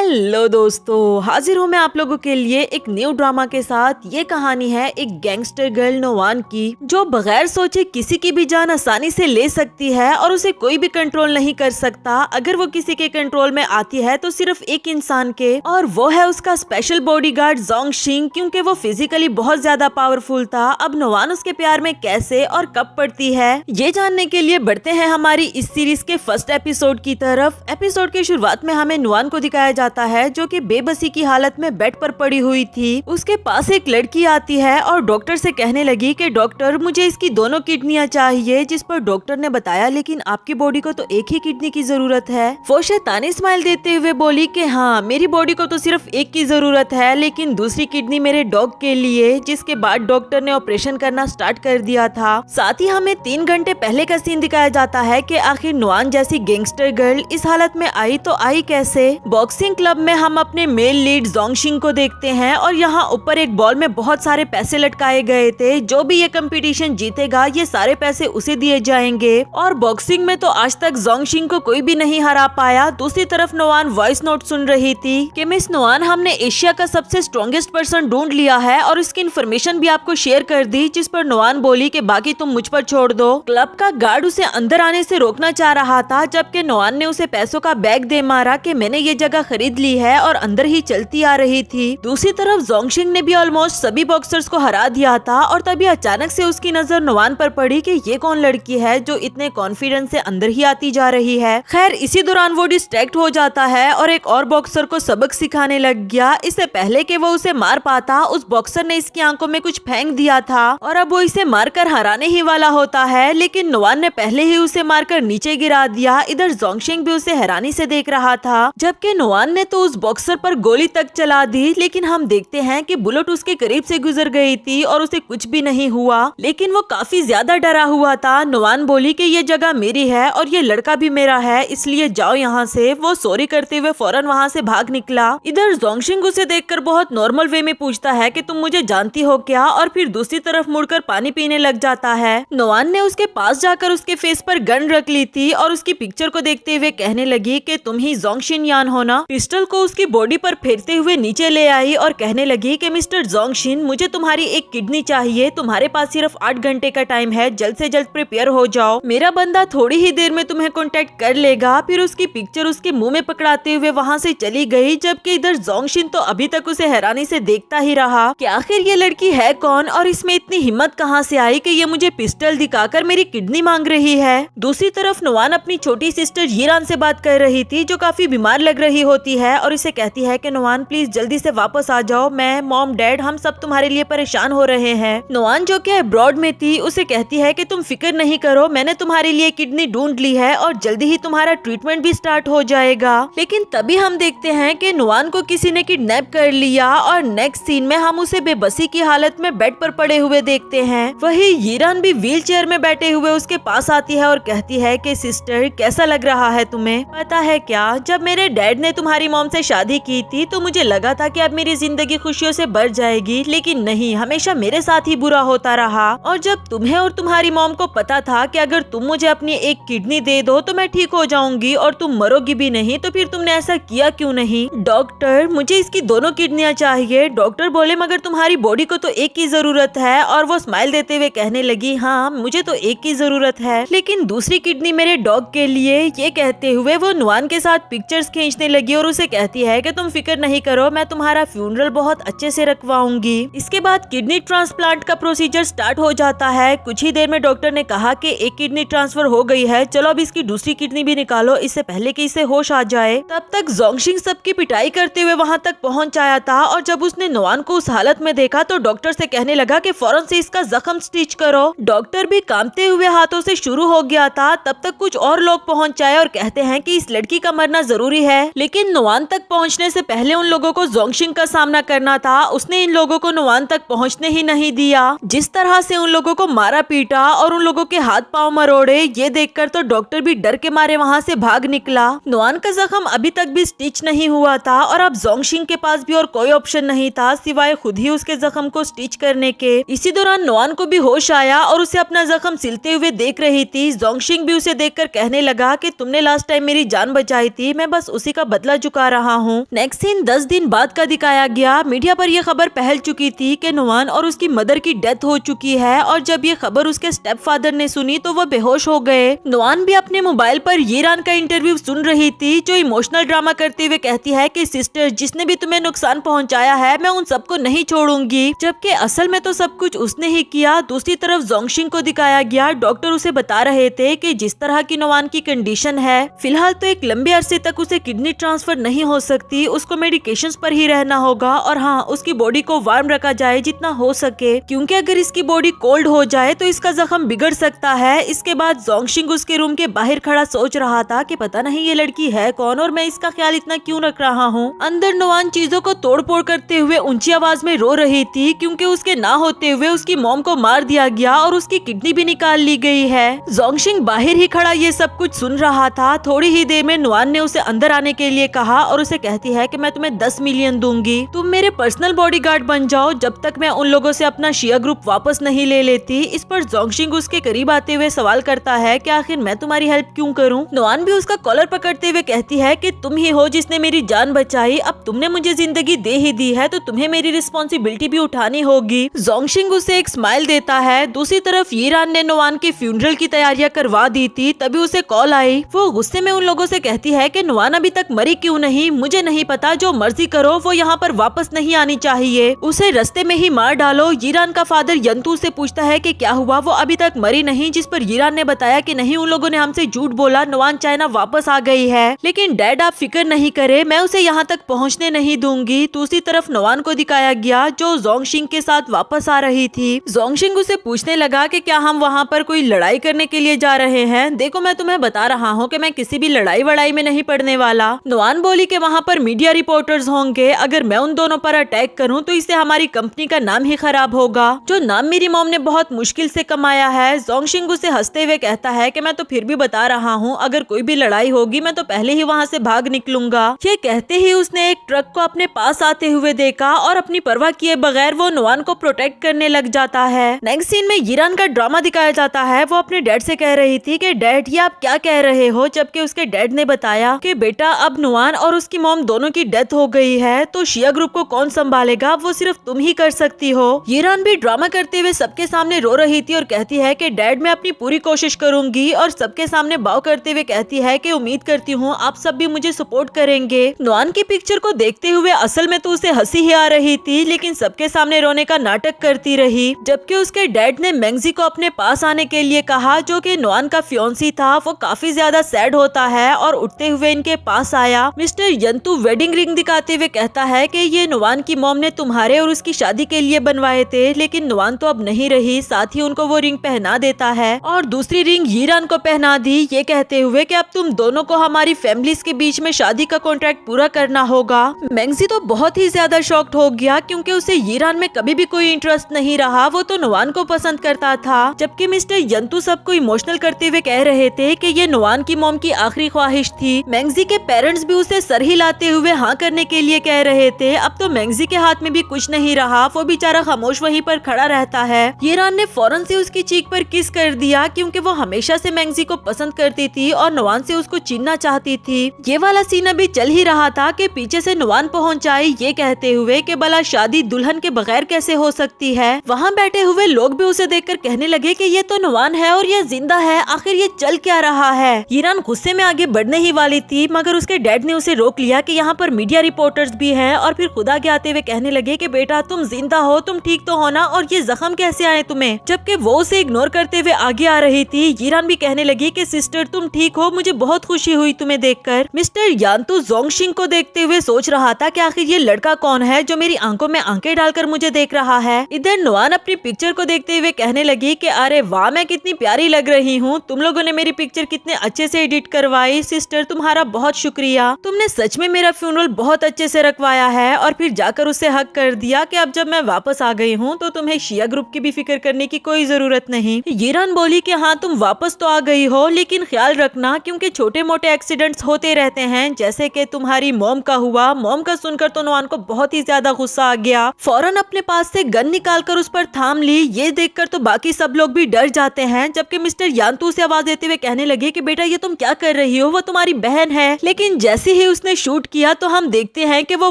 Hello दोस्तों, हाजिर हूँ मैं आप लोगों के लिए एक न्यू ड्रामा के साथ। ये कहानी है एक गैंगस्टर गर्ल नोवान की, जो बगैर सोचे किसी की भी जान आसानी से ले सकती है और उसे कोई भी कंट्रोल नहीं कर सकता। अगर वो किसी के कंट्रोल में आती है तो सिर्फ एक इंसान के, और वो है उसका स्पेशल बॉडीगार्ड जोंगशिंग, क्योंकि वो फिजिकली बहुत ज्यादा पावरफुल था। अब नोवान उसके प्यार में कैसे और कब पड़ती है, ये जानने के लिए बढ़ते हैं हमारी इस सीरीज के फर्स्ट एपिसोड की तरफ। एपिसोड के शुरुआत में हमें नोवान को दिखाया जाता है जो कि बेबसी की हालत में बेड पर पड़ी हुई थी। उसके पास एक लड़की आती है और डॉक्टर से कहने लगी कि डॉक्टर, मुझे इसकी दोनों किडनियां चाहिए। जिस पर डॉक्टर ने बताया, लेकिन आपकी बॉडी को तो एक ही किडनी की जरूरत है। वो शैतानी स्माइल देते हुए बोली कि हाँ, मेरी बॉडी को तो सिर्फ एक की जरूरत है, लेकिन दूसरी किडनी मेरे डॉग के लिए। जिसके बाद डॉक्टर ने ऑपरेशन करना स्टार्ट कर दिया था। साथ ही हमें 3 घंटे पहले का सीन दिखाया जाता है कि आखिर नोवान जैसी गैंगस्टर गर्ल इस हालत में आई तो आई कैसे। बॉक्सिंग क्लब में हम अपने मेल लीड जोंगशिंग को देखते हैं और यहाँ ऊपर एक बॉल में बहुत सारे पैसे लटकाए गए थे। जो भी ये कंपटीशन जीतेगा, ये सारे पैसे उसे दिए जाएंगे। और बॉक्सिंग में तो आज तक जोंगशिंग को कोई भी नहीं हरा पाया। दूसरी तरफ नोवान वॉइस नोट सुन रही थी कि मिस नोवान, हमने एशिया का सबसे स्ट्रॉन्गेस्ट पर्सन ढूंढ लिया है और इसकी इन्फॉर्मेशन भी आपको शेयर कर दी। जिस पर नोवान बोली कि बाकी तुम मुझ पर छोड़ दो। क्लब का गार्ड उसे अंदर आने से रोकना चाह रहा था, जबकि नोवान ने उसे पैसों का बैग दे मारा कि मैंने ये जगह खरीद ली है, और अंदर ही चलती आ रही थी। दूसरी तरफ जोंगशिंग ने भी ऑलमोस्ट सभी बॉक्सर्स को हरा दिया था, और तभी अचानक से उसकी नजर नोवान पर पड़ी कि ये कौन लड़की है जो इतने कॉन्फिडेंस से अंदर ही आती जा रही है। खैर, इसी दौरान वो डिस्ट्रैक्ट हो जाता है और एक और बॉक्सर को सबक सिखाने लग गया। इससे पहले कि वो उसे मार पाता, उस बॉक्सर ने इसकी आंखों में कुछ फेंक दिया था और अब वो इसे मारकर हराने ही वाला होता है, लेकिन नोवान ने पहले ही उसे मारकर नीचे गिरा दिया। इधर जोंगशिंग भी उसे हैरानी से देख रहा था, जबकि नोवान ने तो उस बॉक्सर पर गोली तक चला दी। लेकिन हम देखते हैं कि बुलेट उसके करीब से गुजर गई थी और उसे कुछ भी नहीं हुआ, लेकिन वो काफी ज्यादा डरा हुआ था। नोवान बोली कि ये जगह मेरी है और ये लड़का भी मेरा है, इसलिए जाओ यहाँ से। वो सॉरी करते हुए फौरन वहाँ से भाग निकला। इधर जोंगशिंग उसे देखकर बहुत नॉर्मल वे में पूछता है कि तुम मुझे जानती हो क्या, और फिर दूसरी तरफ मुड़कर पानी पीने लग जाता है। नोवान ने उसके पास जाकर उसके फेस पर गन रख ली थी और उसकी पिक्चर को देखते हुए कहने लगी कि तुम ही जोंगशिन यान हो ना। पिस्टल को उसकी बॉडी पर फेरते हुए नीचे ले आई और कहने लगी कि मिस्टर जोंगशिन, मुझे तुम्हारी एक किडनी चाहिए। तुम्हारे पास सिर्फ 8 घंटे का टाइम है, जल्द से जल्द प्रिपेयर हो जाओ। मेरा बंदा थोड़ी ही देर में तुम्हें कांटेक्ट कर लेगा। फिर उसकी पिक्चर उसके मुंह में पकड़ाते हुए वहाँ से चली गई, जबकि इधर जोंगशिन तो अभी तक उसे हैरानी से देखता ही रहा कि आखिर ये लड़की है कौन और इसमें इतनी हिम्मत कहाँ से आई कि ये मुझे पिस्टल दिखाकर मेरी किडनी मांग रही है। दूसरी तरफ नोवान अपनी छोटी सिस्टर यीरान से बात कर रही थी, जो काफी बीमार लग रही होती है और इसे कहती है कि नोवान प्लीज जल्दी से वापस आ जाओ, मैं, मॉम, डैड, हम सब तुम्हारे लिए परेशान हो रहे हैं। नोवान जो कि अब्रॉड में थी, उसे कहती है कि तुम फिक्र नहीं करो, मैंने तुम्हारे लिए किडनी ढूंढ ली है और जल्दी ही तुम्हारा ट्रीटमेंट भी स्टार्ट हो जाएगा। लेकिन तभी हम देखते हैं कि नोवान को किसी ने किडनैप कर लिया और नेक्स्ट सीन में हम उसे बेबसी की हालत में बेड पर पड़े हुए देखते हैं। वही यीरान भी व्हील चेयर में बैठे हुए उसके पास आती है और कहती है कि सिस्टर, कैसा लग रहा है तुम्हें? पता है क्या, जब मेरे डैड ने तुम्हारी मॉम से शादी की थी तो मुझे लगा था कि अब मेरी जिंदगी खुशियों से भर जाएगी, लेकिन नहीं, हमेशा मेरे साथ ही बुरा होता रहा। और जब तुम्हें और तुम्हारी मॉम को पता था कि अगर तुम मुझे अपनी एक किडनी दे दो तो मैं ठीक हो जाऊंगी और तुम मरोगी भी नहीं, तो फिर तुमने ऐसा किया क्यों नहीं? डॉक्टर, मुझे इसकी दोनों किडनियां चाहिए। डॉक्टर बोले, मगर तुम्हारी बॉडी को तो एक की जरूरत है। और वो स्माइल देते हुए कहने लगी, हाँ, मुझे तो एक की जरूरत है, लेकिन दूसरी किडनी मेरे डॉग के लिए। ये कहते हुए वो नोवान के साथ पिक्चर्स खींचने लगी और उसे कहती है कि तुम फिक्र नहीं करो, मैं तुम्हारा फ्यूनरल बहुत अच्छे से रखवाऊंगी। इसके बाद किडनी ट्रांसप्लांट का प्रोसीजर स्टार्ट हो जाता है। कुछ ही देर में डॉक्टर ने कहा कि एक किडनी ट्रांसफर हो गई है, चलो अब इसकी दूसरी किडनी भी निकालो, इससे पहले कि इसे होश आ जाए। तब तक जोंगशिंग सबकी पिटाई करते हुए वहाँ तक पहुँच आया था, और जब उसने नोवान को उस हालत में देखा तो डॉक्टर से कहने लगा कि फौरन से इसका जख्म स्टिच करो। डॉक्टर भी कांपते हुए हाथों से शुरू हो गया था। तब तक कुछ और लोग पहुँच आए और कहते हैं कि इस लड़की का मरना जरूरी है, लेकिन नोवान तक पहुँचने से पहले उन लोगों को जोंगशिंग का सामना करना था। उसने इन लोगों को नोवान तक पहुँचने ही नहीं दिया। जिस तरह से उन लोगों को मारा पीटा और उन लोगों के हाथ पांव मरोड़े, ये देखकर तो डॉक्टर भी डर के मारे वहाँ से भाग निकला। नोवान का जख्म अभी तक भी स्टिच नहीं हुआ था और अब जोंगशिंग के पास भी और कोई ऑप्शन नहीं था सिवाय खुद ही उसके जख्म को स्टिच करने के। इसी दौरान नोवान को भी होश आया और उसे अपना जख्म सिलते हुए देख रही थी। जोंगशिंग भी उसे देखकर कहने लगा कि तुमने लास्ट टाइम मेरी जान बचाई थी, मैं बस उसी का बदला चुका रहा हूँ। नेक्स्ट सीन 10 दिन बाद का दिखाया गया। मीडिया पर यह खबर फैल चुकी थी कि नुवान और उसकी मदर की डेथ हो चुकी है और जब ये खबर उसके स्टेप फादर ने सुनी तो वह बेहोश हो गए। नुवान भी अपने मोबाइल पर यीरान का इंटरव्यू सुन रही थी, जो इमोशनल ड्रामा करते हुए कहती है कि सिस्टर, जिसने भी तुम्हें नुकसान पहुंचाया है मैं उन सबको नहीं छोड़ूंगी, जबकि असल में तो सब कुछ उसने ही किया। दूसरी तरफ जोंगशिंग को दिखाया गया। डॉक्टर उसे बता रहे थे कि जिस तरह की नुवान की कंडीशन है फिलहाल तो एक लंबे अरसे तक उसे किडनी ट्रांसफर नहीं हो सकती, उसको मेडिकेशंस पर ही रहना होगा और हाँ, उसकी बॉडी को वार्म रखा जाए जितना हो सके, क्योंकि अगर इसकी बॉडी कोल्ड हो जाए तो इसका जख्म बिगड़ सकता है। इसके बाद जोंगशिंग उसके रूम के बाहर खड़ा सोच रहा था कि पता नहीं ये लड़की है कौन और मैं इसका ख्याल इतना क्यों रख रहा हूँ। अंदर नुवान चीजों को तोड़ फोड़ करते हुए ऊंची आवाज में रो रही थी, क्योंकि उसके ना होते हुए उसकी मॉम को मार दिया गया और उसकी किडनी भी निकाल ली गई है। जोंगशिंग बाहर ही खड़ा ये सब कुछ सुन रहा था। थोड़ी ही देर में नुवान ने उसे अंदर आने के लिए कहा और उसे कहती है कि मैं तुम्हें 10 मिलियन दूंगी, तुम मेरे पर्सनल बॉडीगार्ड बन जाओ जब तक मैं उन लोगों से अपना शिया ग्रुप वापस नहीं ले लेती। इस पर जोंगशिंग उसके करीब आते हुए सवाल करता है कि आखिर मैं तुम्हारी हेल्प क्यों करूं। नुवान भी उसका कॉलर पकड़ते हुए कहती है कि तुम ही हो जिसने मेरी जान बचाई, अब तुमने मुझे जिंदगी दे ही दी है तो तुम्हें मेरी रिस्पॉन्सिबिलिटी भी उठानी होगी। जोंगशिंग उसे एक स्माइल देता है। दूसरी तरफ यीरान ने नुवान की फ्यूनरल की तैयारियां करवा दी थी, तभी उसे कॉल आई। वो गुस्से में उन लोगों से कहती है कि नुवान अभी तक मरी क्यों नहीं, मुझे नहीं पता, जो मर्जी करो, वो यहाँ पर वापस नहीं आनी चाहिए, उसे रास्ते में ही मार डालो। यीरान का फादर यंतू से पूछता है कि क्या हुआ, वो अभी तक मरी नहीं, जिस पर यीरान ने बताया कि नहीं, उन लोगों ने हमसे झूठ बोला, नुवान चाइना वापस आ गई है। लेकिन डैड आप फिक्र नहीं करे, मैं उसे यहाँ तक पहुँचने नहीं दूंगी। दूसरी तरफ नुवान को दिखाया गया जो जोंगशिंग के साथ वापस आ रही थी। जोंगशिंग उसे पूछने लगा कि क्या हम वहाँ पर कोई लड़ाई करने के लिए जा रहे हैं। देखो मैं तुम्हें बता रहा हूँ कि मैं किसी भी लड़ाई वड़ाई में नहीं पड़ने वाला। नुवान बोली कि वहाँ पर मीडिया रिपोर्टर्स होंगे, अगर मैं उन दोनों पर अटैक करूँ तो इससे हमारी कंपनी का नाम ही खराब होगा, जो नाम मेरी मॉम ने बहुत मुश्किल से कमाया है। जोंगशिंग उसे हंसते हुए कहता है कि मैं तो फिर भी बता रहा हूँ, अगर कोई भी लड़ाई होगी मैं तो पहले ही वहाँ से भाग निकलूंगा। ये कहते ही उसने एक ट्रक को अपने पास आते हुए देखा और अपनी परवाह किए बगैर वो नुवान को प्रोटेक्ट करने लग जाता है। नेक्स्ट सीन में यीरान का ड्रामा दिखाया जाता है। वो अपने डैड से कह रही थी कि डैड ये आप क्या कह रहे हो, जबकि उसके डैड ने बताया कि बेटा अब नुवान और उसकी मॉम दोनों की डेथ हो गई है तो शिया ग्रुप को कौन संभालेगा, वो सिर्फ तुम ही कर सकती हो। यीरान भी ड्रामा करते हुए सबके सामने रो रही थी और कहती है कि डैड मैं अपनी पूरी कोशिश करूंगी, और सबके सामने बाव करते हुए कहती है कि उम्मीद करती हूँ आप सब भी मुझे सपोर्ट करेंगे। नुवान की पिक्चर को देखते हुए असल में तो उसे हंसी ही आ रही थी, लेकिन सबके सामने रोने का नाटक करती रही। जबकि उसके डैड ने मैंगजी को अपने पास आने के लिए कहा, जो कि नुवान का फियोंसी था। वो काफी ज्यादा सैड होता है और उठते हुए इनके पास आया। मिस्टर यंतू वेडिंग रिंग दिखाते हुए कहता है कि ये नुवान की मॉम ने तुम्हारे और उसकी शादी के लिए बनवाए थे, लेकिन नुवान तो अब नहीं रही। साथ ही उनको वो रिंग पहना देता है और दूसरी रिंग यीरान को पहना दी, ये कहते हुए कि अब तुम दोनों को हमारी फैमिलीज के बीच में शादी का कॉन्ट्रैक्ट पूरा करना होगा। मैंगजी तो बहुत ही ज्यादा शॉक्ड हो गया, क्योंकि उसे यीरान में कभी भी कोई इंटरेस्ट नहीं रहा, वो तो नुवान को पसंद करता था। जबकि मिस्टर यंतू सबको इमोशनल करते हुए कह रहे थे कि ये नुवान की मॉम की आखिरी ख्वाहिश थी। मैंगजी के पेरेंट्स भी उसे सर हिलाते हुए हाँ करने के लिए कह रहे थे। अब तो मैंगजी के हाथ में भी कुछ नहीं रहा, वो बेचारा खामोश वहीं पर खड़ा रहता है। यीरान ने फौरन से उसकी चीख पर किस कर दिया, क्योंकि वो हमेशा से मैंगजी को पसंद करती थी और नुवान से उसको छीनना चाहती थी। ये वाला सीन अभी चल ही रहा था कि पीछे से नुवान पहुंच आई, ये कहते हुए कि भला शादी दुल्हन के बगैर कैसे हो सकती है। वहाँ बैठे हुए लोग भी उसे देखकर कहने लगे कि ये तो नुवान है और ये जिंदा है, आखिर ये चल क्या रहा है। यीरान गुस्से में आगे बढ़ने ही वाली थी, मगर उसके डैड ने उसे रोक लिया कि यहाँ पर मीडिया रिपोर्टर्स भी हैं, और फिर खुदा के आते हुए कहने लगे कि बेटा तुम जिंदा हो, तुम ठीक तो हो ना, और ये जख्म कैसे आए तुम्हें। जबकि वो उसे इग्नोर करते हुए आगे आ रही थी। यीरान भी कहने लगी कि सिस्टर तुम ठीक हो, मुझे बहुत खुशी हुई तुम्हें देखकर। मिस्टर यान्तू जोंगशिंग को देखते हुए सोच रहा था कि आखिर ये लड़का कौन है जो मेरी आंखों में आंखें डालकर मुझे देख रहा है। इधर नुवान अपनी पिक्चर को देखते हुए कहने लगी कि अरे वाह मैं कितनी प्यारी लग रही हूँ, तुम लोगों ने मेरी पिक्चर कितने अच्छे से एडिट करवाई। सिस्टर तुम्हारा बहुत शुक्रिया, तुमने सच में मेरा फ्यूनरल बहुत अच्छे से रखवाया है। और फिर जाकर उसे हक कर दिया कि अब जब मैं वापस आ गई हूँ तो तुम्हें शिया ग्रुप की भी फिक्र करने की कोई जरूरत नहीं। यीरान बोली कि हाँ तुम वापस तो आ गई हो, लेकिन ख्याल रखना क्योंकि छोटे मोटे एक्सीडेंट्स होते रहते हैं, जैसे कि तुम्हारी मॉम का हुआ। मॉम का सुनकर तो नुवान को बहुत ही ज्यादा गुस्सा आ गया, फौरन अपने पास से गन निकालकर उस पर थाम ली। ये देखकर तो बाकी सब लोग भी डर जाते हैं। जबकि मिस्टर यान्तू से आवाज देते हुए कहने लगे कि बेटा ये तुम क्या कर रही हो, वो तुम्हारी बहन है। लेकिन जैसे ही ही उसने शूट किया तो हम देखते हैं कि वो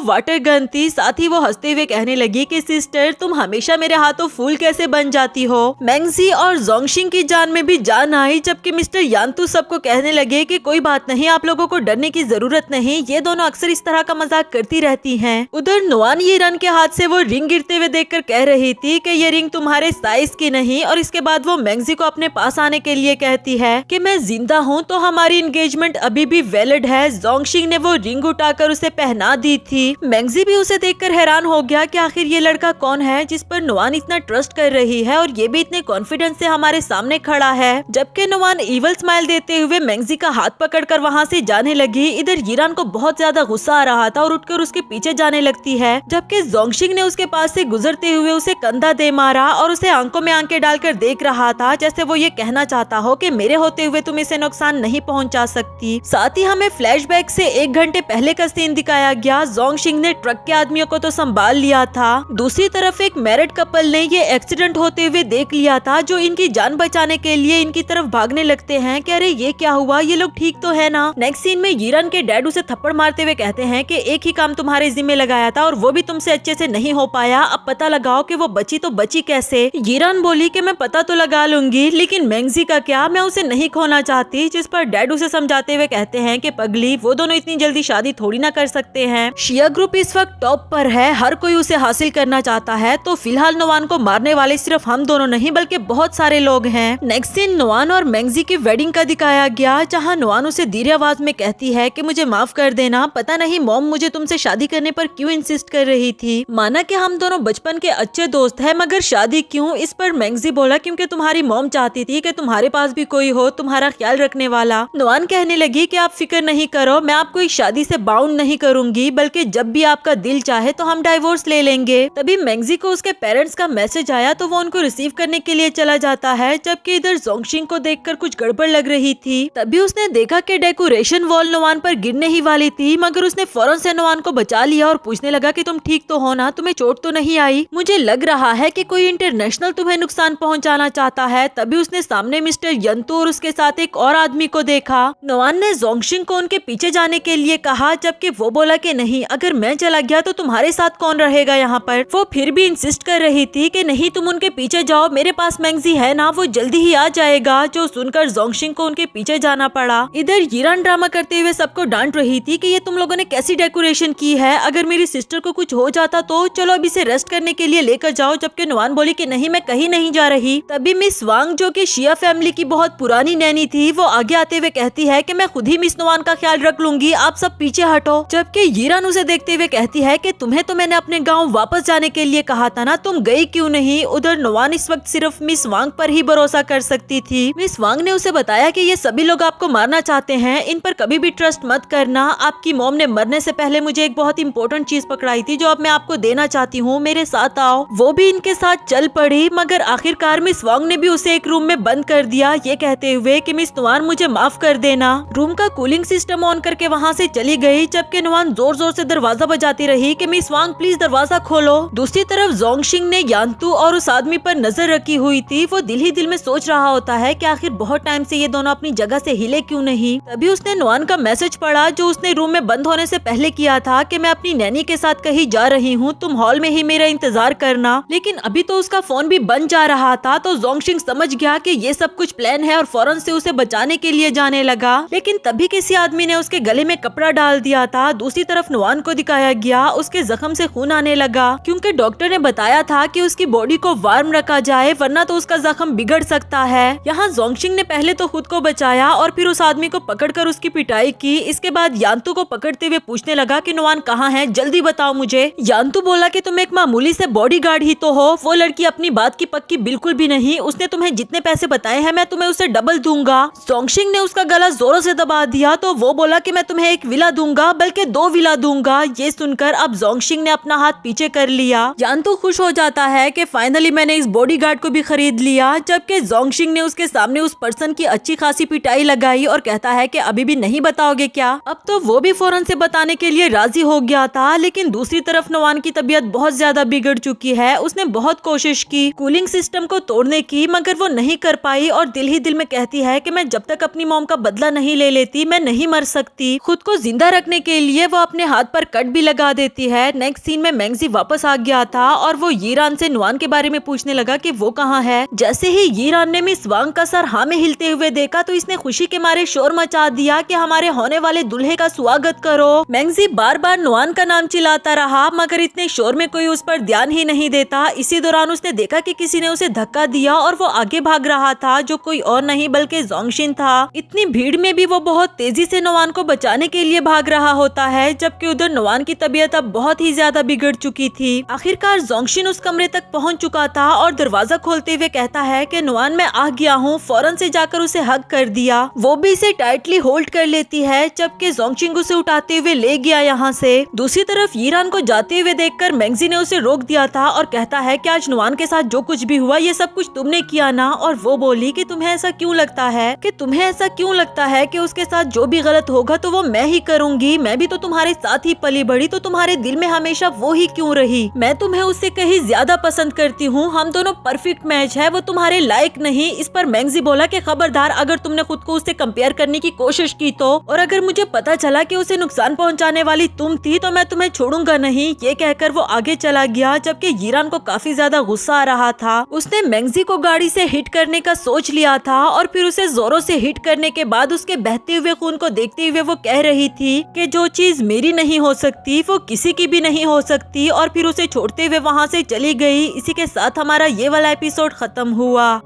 वाटर गन थी। साथ ही वो हंसते हुए कहने लगी कि सिस्टर तुम हमेशा मेरे हाथों फूल कैसे बन जाती हो। मैंगजी और जोंगशिंग की जान में भी जान आई, जबकि मिस्टर यांतू सबको कहने लगे कि कोई बात नहीं, आप लोगों को डरने की जरूरत नहीं, ये दोनों अक्सर इस तरह का मजाक करती रहती हैं। उधर नोआन यीरान के हाथ से वो रिंग गिरते हुए देखकर कह रही थी कि ये रिंग तुम्हारे साइज की नहीं, और इसके बाद वो मैंगजी को अपने पास आने के लिए कहती है कि मैं जिंदा हूँ तो हमारी एंगेजमेंट अभी भी वैलिड है। जोंगशिंग ने वो रिंग उठाकर उसे पहना दी थी। मैंगजी भी उसे देखकर हैरान हो गया कि आखिर ये लड़का कौन है जिस पर नोआन इतना ट्रस्ट कर रही है और ये भी इतने कॉन्फिडेंस से हमारे सामने खड़ा है। जबकि नोआन इवल स्माइल देते हुए मैंगजी का हाथ पकड़कर वहाँ से जाने लगी। इधर यीरान को बहुत ज्यादा गुस्सा आ रहा था और उठकर उसके पीछे जाने लगती है, जबकि जोंगशिंग ने उसके पास से गुजरते हुए उसे कंधा दे मारा और उसे आंखों में आंखें डालकर देख रहा था, जैसे वो ये कहना चाहता हो कि मेरे होते हुए तुम इसे नुकसान नहीं पहुंचा सकती। साथ ही हमें फ्लैशबैक से 1 घंटे पहले का सीन दिखाया गया। जोंगशिंग ने ट्रक के आदमियों को तो संभाल लिया था, दूसरी तरफ एक मैरिड कपल ने ये एक्सीडेंट होते हुए देख लिया था, जो इनकी जान बचाने के लिए इनकी तरफ भागने लगते हैं कि अरे ये क्या हुआ, ये लोग ठीक तो है ना। नेक्स्ट सीन में यीरान के डैड उसे थप्पड़ मारते हुए कहते हैं कि एक ही काम तुम्हारे जिम्मे लगाया था और वो भी तुमसे अच्छे से नहीं हो पाया, अब पता लगाओ कि वो बची तो बची कैसे। यीरान बोली कि मैं पता तो लगा लूंगी, लेकिन मैंगजी का क्या, मैं उसे नहीं खोना चाहती। जिस पर डैड उसे समझाते हुए कहते हैं कि पगली, वो दोनों इतनी जल्दी शादी थोड़ी ना कर सकते हैं। शिया ग्रुप इस वक्त टॉप पर है, हर कोई उसे हासिल करना चाहता है, तो फिलहाल नोआन को मारने वाले सिर्फ हम दोनों नहीं बल्कि बहुत सारे लोग हैं। नेक्स्ट सीन नोआन और मैंगजी की वेडिंग का दिखाया गया, जहाँ नोआन उसे धीरे आवाज में कहती है कि मुझे माफ कर देना, पता नहीं मॉम मुझे तुमसे शादी करने पर क्यों इंसिस्ट कर रही थी। माना कि हम दोनों बचपन के अच्छे दोस्त हैं, मगर शादी क्यों। इस पर मैंगजी बोला क्योंकि तुम्हारी मॉम चाहती थी कि तुम्हारे पास भी कोई हो तुम्हारा ख्याल रखने वाला। नोआन कहने लगी कि आप फिक्र नहीं करो, मैं आपको इस शादी से बाउंड नहीं करूंगी, बल्कि जब भी आपका दिल चाहे तो हम डाइवोर्स ले लेंगे। तभी मैंगजी को उसके पेरेंट्स का मैसेज आया तो वो उनको रिसीव करने के लिए चला जाता है, जबकि इधर जोंगशिंग को देखकर कुछ गड़बड़ लग रही थी। तभी उसने देखा कि डेकोरेशन वॉल नोआन पर गिरने ही वाली थी, मगर उसने फौरन से नोआन को बचा लिया और पूछने लगा कि तुम ठीक तो हो ना, तुम्हें चोट तो नहीं आई। मुझे लग रहा है कि कोई इंटरनेशनल तुम्हें नुकसान पहुंचाना चाहता है। तभी उसने सामने मिस्टर यंतू और उसके साथ एक और आदमी को देखा। नोआन ने जोंगशिंग को उनके पीछे जाने के लिए कहा, जबकि वो बोला कि नहीं, अगर मैं चला गया तो तुम्हारे साथ कौन रहेगा यहाँ पर। वो फिर भी इंसिस्ट कर रही थी कि नहीं, तुम उनके पीछे जाओ, मेरे पास मैंगजी है ना, वो जल्दी ही आ जाएगा। जो सुनकर जोंगशिंग को उनके पीछे जाना पड़ा। इधर यीरान ड्रामा करते हुए सबको डांट रही थी कि ये तुम लोगों ने कैसी डेकोरेशन की है, अगर मेरी सिस्टर को कुछ हो जाता तो चलो अब इसे रेस्ट करने के लिए लेकर जाओ। जबकि नोआन बोली कि नहीं, मैं कहीं नहीं जा रही। तभी मिस वांग, जो कि शिया फैमिली की बहुत पुरानी नैनी थी, वो आगे आते हुए कहती है कि मैं खुद ही मिस नोआन का ख्याल रख लूंगी, आप सब पीछे हटो। जबकि यीरान उसे देखते हुए कहती है कि तुम्हें तो मैंने अपने गाँव वापस जाने के लिए कहा था ना, तुम गई क्यों नहीं। उधर नोआन इस वक्त सिर्फ मिस वांग पर ही भरोसा कर सकती थी। मिस वांग ने उसे बताया कि ये सभी लोग आपको मारना चाहते हैं, इन पर कभी भी ट्रस्ट मत करना। आपकी मॉम ने मरने से पहले मुझे एक बहुत इंपॉर्टेंट चीज पकड़ाई थी जो अब मैं आपको देना चाहती हूँ, मेरे साथ आओ। वो भी इनके साथ चल पड़ी, मगर आखिरकार मिस वांग ने भी उसे एक रूम में बंद कर दिया, ये कहते हुए कि मिस नोआन मुझे माफ कर देना। रूम का कूलिंग सिस्टम ऑन करके वहाँ से चली गई, जबकि नोआन जोर जोर से दरवाजा बजाती रही कि मिस वांग प्लीज दरवाजा खोलो। दूसरी तरफ जोंगशिंग ने यांतू और उस आदमी पर नजर रखी हुई थी। वो दिल ही दिल में सोच रहा होता है कि आखिर बहुत टाइम से ये दोनों अपनी जगह से हिले क्यों नहीं। तभी उसने नोआन का मैसेज पढ़ा जो उसने रूम में बंद होने से पहले किया था कि मैं अपनी नैनी के साथ कहीं जा रही हूँ, तुम हॉल में ही मेरा इंतजार करना। लेकिन अभी तो उसका फोन भी बंद जा रहा था, तो जोंगशिंग समझ गया कि ये सब कुछ प्लान है और फौरन से उसे बचाने के लिए जाने लगा। लेकिन तभी किसी आदमी ने उसके गले में कपड़ा डाल दिया था। दूसरी तरफ नोआन को दिखाया गया, उसके जख्म से खून आने लगा, क्योंकि डॉक्टर ने बताया था कि उसकी बॉडी को वार्म रखा जाए, वरना तो उसका जख्म बिगड़ सकता है। यहाँ जोंगशिंग ने पहले तो खुद को बचाया और फिर उस आदमी को पकड़कर उसकी पिटाई की। इसके बाद यांतू को पकड़ते हुए पूछने लगा कि नोआन कहाँ है, जल्दी बताओ मुझे। यांतू बोला कि तुम एक मामूली से बॉडीगार्ड ही तो हो। वो लड़की अपनी बात की पक्की बिल्कुल भी नहीं, उसने तुम्हें जितने पैसे बताए हैं मैं तुम्हें उसे डबल दूंगा। जोंगशिंग ने उसका गला जोरों से दबा दिया, तो वो बोला कि मैं तुम्हें एक विला दूंगा, बल्कि 2 विला दूंगा। ये सुनकर अब जोंगशिंग ने अपना हाथ पीछे कर लिया। यांतू खुश हो जाता है कि फाइनली मैंने इस बॉडीगार्ड को भी खरीद लिया, जबकि जोंगशिंग ने उसके सामने उस पर्सन की अच्छी खासी पिटाई लगाई और कहता है कि अभी भी नहीं बताओगे क्या। अब तो वो भी फौरन से बताने के लिए राजी हो गया था। लेकिन दूसरी तरफ नोआन की तबीयत बहुत ज्यादा बिगड़ चुकी है। उसने बहुत कोशिश की कूलिंग सिस्टम को तोड़ने की, मगर वो नहीं कर पाई और दिल ही दिल में कहती है कि मैं जब तक अपनी मॉम का बदला नहीं ले लेती मैं नहीं मर सकती। खुद को जिंदा रखने के लिए वो अपने हाथ पर कट भी लगा देती है। नेक्स्ट सीन में मैंगजी वापस आ गया था और वो यीरान से नुआन के बारे में पूछने लगा कि वो कहाँ है। जैसे ही यीरान ने मिस वांग का सर हाँ में हिलते हुए देखा तो इसने खुशी के मारे शोर मचा दिया कि हमारे होने वाले दूल्हे का स्वागत करो। मैंगजी बार बार नुआन का नाम चिल्लाता रहा मगर इतने शोर में कोई उस पर ध्यान ही नहीं देता। इसी दौरान उसने देखा कि किसी ने उसे धक्का दिया और वो आगे भाग रहा था, जो कोई और नहीं बल्कि जोंगशिन था। इतनी भीड़ में भी वो बहुत तेजी से नुआन को बचाने के लिए भाग रहा होता है, जबकि उधर नुआन की तबीयत अब बहुत ही ज्यादा बिगड़ चुकी थी। आखिरकार जोंगशिन उस कमरे तक पहुंच चुका था और दरवाजा खोलते हुए कहता है कि नुआन मैं आ गया हूँ। फौरन से जाकर उसे हग कर दिया। वो भी इसे टाइटली होल्ड कर लेती है, जबकि जोंगशिन उसे उठाते हुए ले गया यहाँ से। दूसरी तरफ यीरान को जाते हुए देखकर मैंगजी ने उसे रोक दिया था और कहता है कि आज नुआन के साथ जो कुछ भी हुआ ये सब कुछ तुमने किया ना। और वो बोली कि तुम्हें ऐसा क्यों लगता है कि उसके साथ जो भी गलत होगा तो वो मैं ही करूंगी। मैं भी तो तुम्हारे साथ ही पली बड़ी, तो तुम्हारे दिल में हमेशा वो ही क्यों रही। मैं तुम्हें उससे कहीं ज्यादा पसंद करती हूँ। हम दोनों परफेक्ट मैच है, वो तुम्हारे लायक नहीं। इस पर मैंगजी बोला कि खबरदार अगर तुमने खुद को उससे कंपेयर करने की कोशिश की तो, और अगर मुझे पता चला कि उसे नुकसान पहुँचाने वाली तुम थी तो मैं तुम्हें छोड़ूंगा नहीं। ये कहकर वो आगे चला गया, जबकि यीरान को काफी ज्यादा गुस्सा आ रहा था। उसने मैंगजी को गाड़ी से हिट करने का सोच लिया था और फिर उसे जोरों से हिट करने के बाद उसके बहते हुए खून को देखते हुए वो कह रही थी कि जो चीज मेरी नहीं हो सकती वो किसी की भी नहीं हो सकती, और फिर उसे छोड़ते हुए वहाँ से चली गई। इसी के साथ हमारा ये वाला एपिसोड खत्म हुआ।